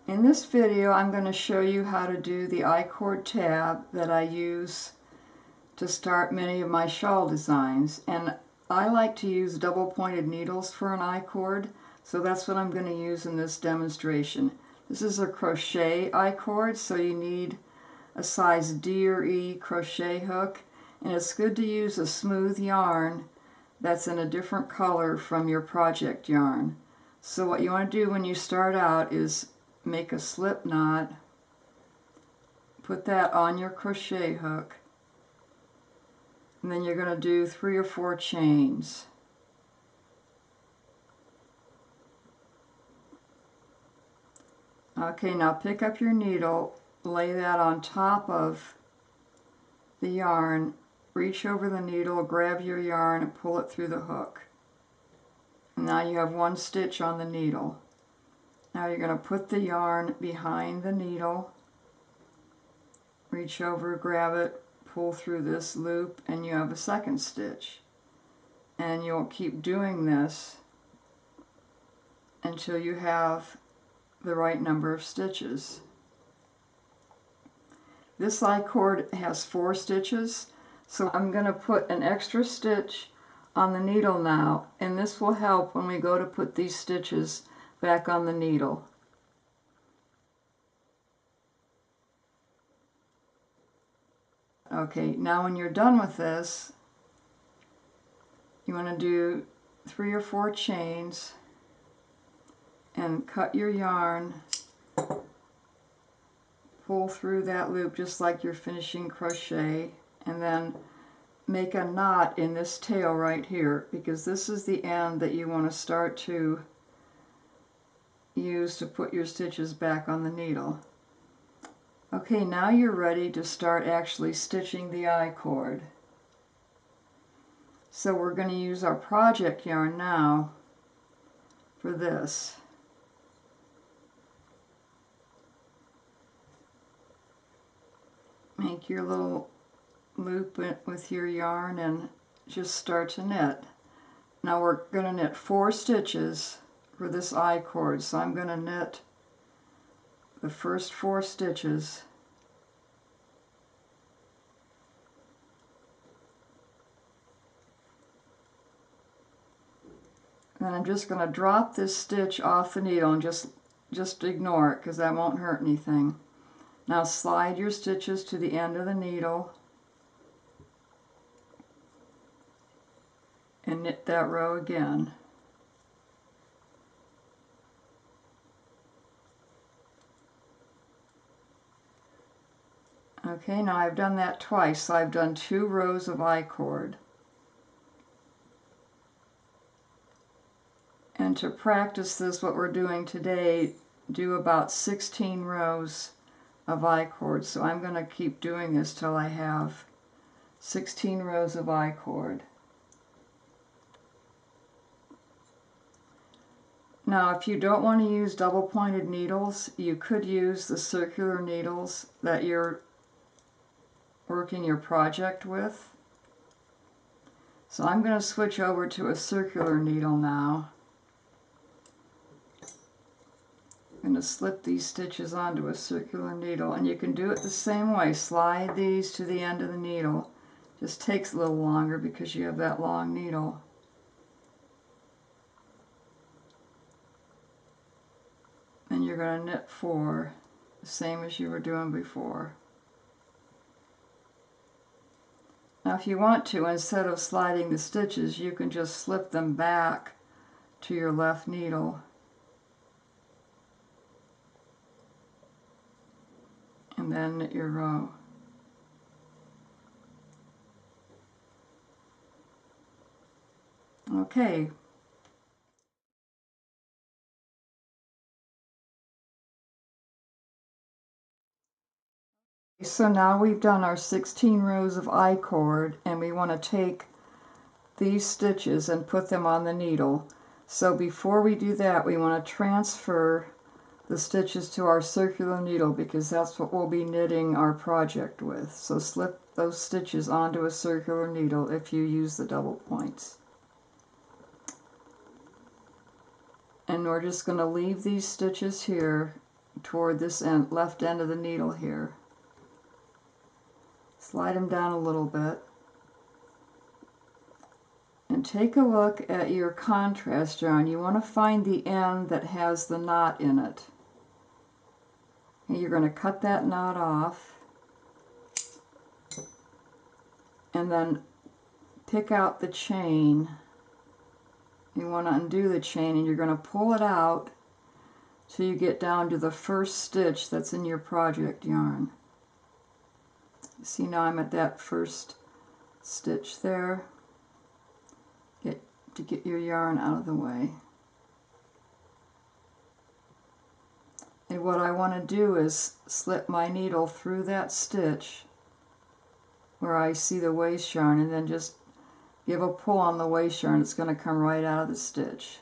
In this video, I'm going to show you how to do the I-cord tab that I use to start many of my shawl designs. And I like to use double pointed needles for an I-cord, so that's what I'm going to use in this demonstration. This is a crochet I-cord, so you need a size D or E crochet hook, and it's good to use a smooth yarn that's in a different color from your project yarn. So what you want to do when you start out is make a slip knot, put that on your crochet hook, and then you're going to do 3 or 4 chains. Okay, now pick up your needle, lay that on top of the yarn, reach over the needle, grab your yarn and pull it through the hook. And now you have 1 stitch on the needle. Now you're going to put the yarn behind the needle, reach over, grab it, pull through this loop, and you have a 2nd stitch. And you'll keep doing this until you have the right number of stitches. This I-cord has 4 stitches, so I'm going to put an extra stitch on the needle now, and this will help when we go to put these stitches back on the needle. Okay, now when you're done with this, you want to do 3 or 4 chains and cut your yarn, pull through that loop just like you're finishing crochet, and then make a knot in this tail right here, because this is the end that you want to start to use to put your stitches back on the needle. Okay, now you're ready to start actually stitching the I-cord. So we're going to use our project yarn now for this. Make your little loop with your yarn and just start to knit. Now we're going to knit 4 stitches for this I-cord, so I'm going to knit the first 4 stitches. Then I'm just going to drop this stitch off the needle and just ignore it, because that won't hurt anything. Now slide your stitches to the end of the needle and knit that row again. Okay, now I've done that twice, so I've done 2 rows of I-cord. And to practice this, what we're doing today, do about 16 rows of I-cord. So I'm going to keep doing this till I have 16 rows of I-cord. Now if you don't want to use double pointed needles, you could use the circular needles that you're working your project with. So I'm going to switch over to a circular needle now. I'm going to slip these stitches onto a circular needle, and you can do it the same way. Slide these to the end of the needle. Just takes a little longer because you have that long needle. And you're going to knit 4, the same as you were doing before. Now if you want to, instead of sliding the stitches, you can just slip them back to your left needle and then knit your row. Okay. So now we've done our 16 rows of I-cord, and we want to take these stitches and put them on the needle. So before we do that, we want to transfer the stitches to our circular needle, because that's what we'll be knitting our project with. So slip those stitches onto a circular needle if you use the double points. And we're just going to leave these stitches here, toward this left end of the needle here. Slide them down a little bit. And take a look at your contrast yarn. You want to find the end that has the knot in it. And you're going to cut that knot off. And then pick out the chain. You want to undo the chain and you're going to pull it out till you get down to the first stitch that's in your project yarn. See, now I'm at that first stitch there. Get your yarn out of the way. And what I want to do is slip my needle through that stitch where I see the waste yarn, and then just give a pull on the waste yarn. It's going to come right out of the stitch.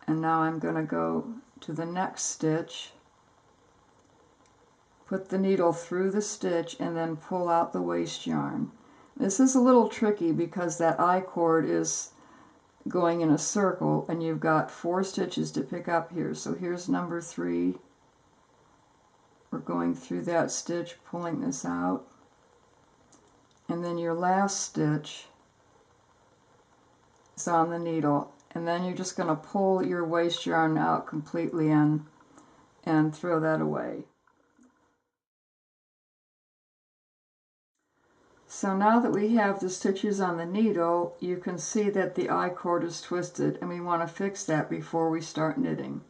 And now I'm going to go to the next stitch, put the needle through the stitch, and then pull out the waste yarn. This is a little tricky because that I-cord is going in a circle and you've got 4 stitches to pick up here. So here's number 3. We're going through that stitch, pulling this out. And then your last stitch is on the needle. And then you're just going to pull your waste yarn out completely and throw that away. So now that we have the stitches on the needle, you can see that the I-cord is twisted, and we want to fix that before we start knitting.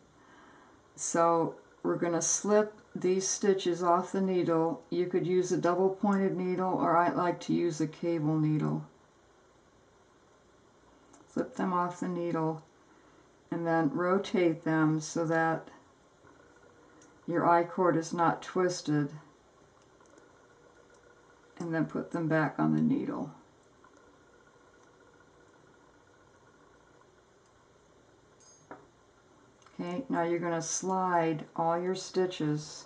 So we're going to slip these stitches off the needle. You could use a double pointed needle, or I like to use a cable needle. Slip them off the needle and then rotate them so that your I-cord is not twisted, and then put them back on the needle. Okay, now you're going to slide all your stitches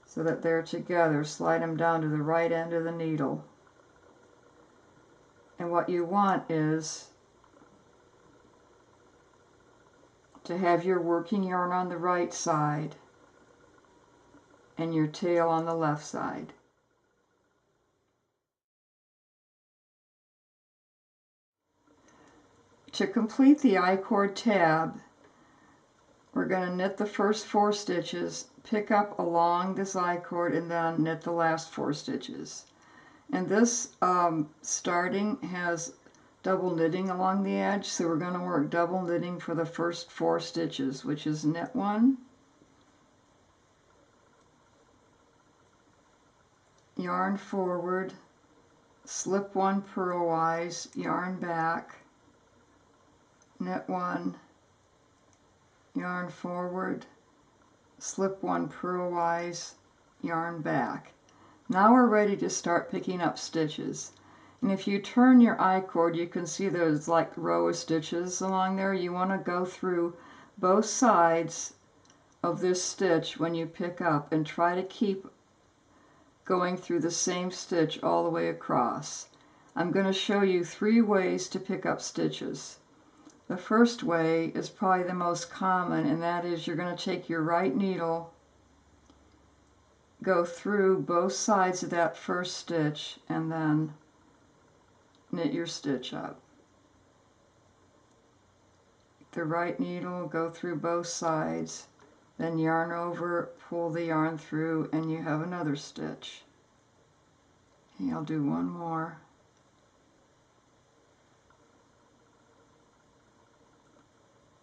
so that they're together. Slide them down to the right end of the needle. And what you want is to have your working yarn on the right side and your tail on the left side. To complete the I-cord tab, we're going to knit the first 4 stitches, pick up along this I-cord, and then knit the last 4 stitches. And this starting has double knitting along the edge, so we're going to work double knitting for the first 4 stitches, which is knit 1, yarn forward, slip 1 purlwise, yarn back, knit 1, yarn forward, slip 1 purlwise, yarn back. Now we're ready to start picking up stitches. And if you turn your I-cord, you can see there's like row of stitches along there. You want to go through both sides of this stitch when you pick up and try to keep going through the same stitch all the way across. I'm going to show you 3 ways to pick up stitches. The first way is probably the most common, and that is you're going to take your right needle, go through both sides of that first stitch, and then knit your stitch up. The right needle, go through both sides, then yarn over, pull the yarn through, and you have another stitch. Okay, I'll do one more.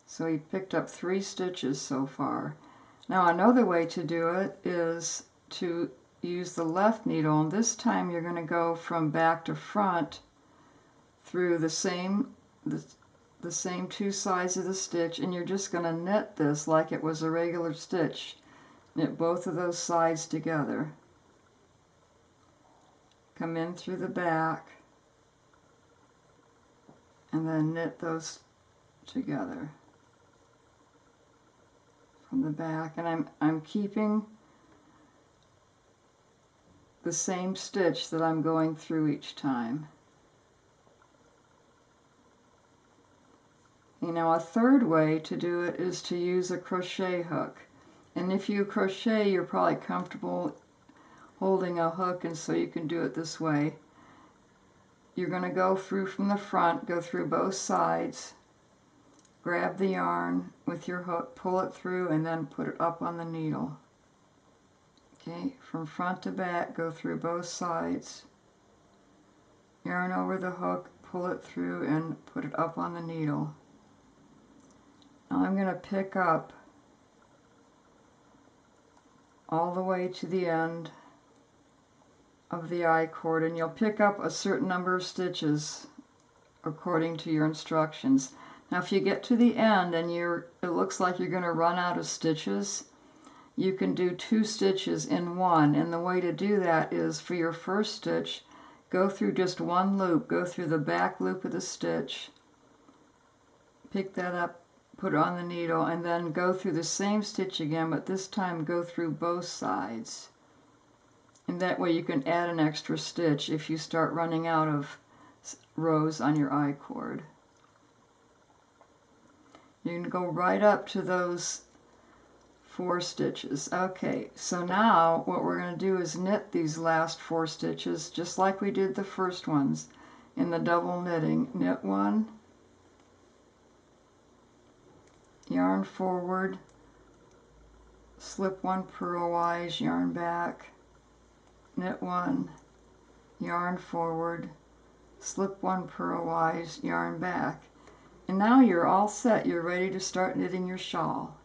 So you picked up 3 stitches so far. Now another way to do it is to use the left needle, and this time you're going to go from back to front through the same 2 sides of the stitch, and you're just going to knit this like it was a regular stitch. Knit both of those sides together. Come in through the back and then knit those together from the back, and I'm keeping the same stitch that I'm going through each time. You know, a third way to do it is to use a crochet hook. And if you crochet, you're probably comfortable holding a hook, and so you can do it this way. You're going to go through from the front, go through both sides, grab the yarn with your hook, pull it through, and then put it up on the needle. Okay, from front to back, go through both sides, yarn over the hook, pull it through, and put it up on the needle. Now I'm going to pick up all the way to the end of the I-cord, and you'll pick up a certain number of stitches according to your instructions. Now if you get to the end and it looks like you're going to run out of stitches, you can do 2 stitches in one, and the way to do that is for your first stitch, go through just one loop, go through the back loop of the stitch, pick that up, put it on the needle, and then go through the same stitch again, but this time go through both sides. And that way you can add an extra stitch if you start running out of rows on your I-cord. You can go right up to those 4 stitches. Okay, so now what we're going to do is knit these last 4 stitches just like we did the first ones in the double knitting. Knit 1, yarn forward, slip 1 purlwise, yarn back, knit 1, yarn forward, slip 1 purlwise, yarn back. And now you're all set. You're ready to start knitting your shawl.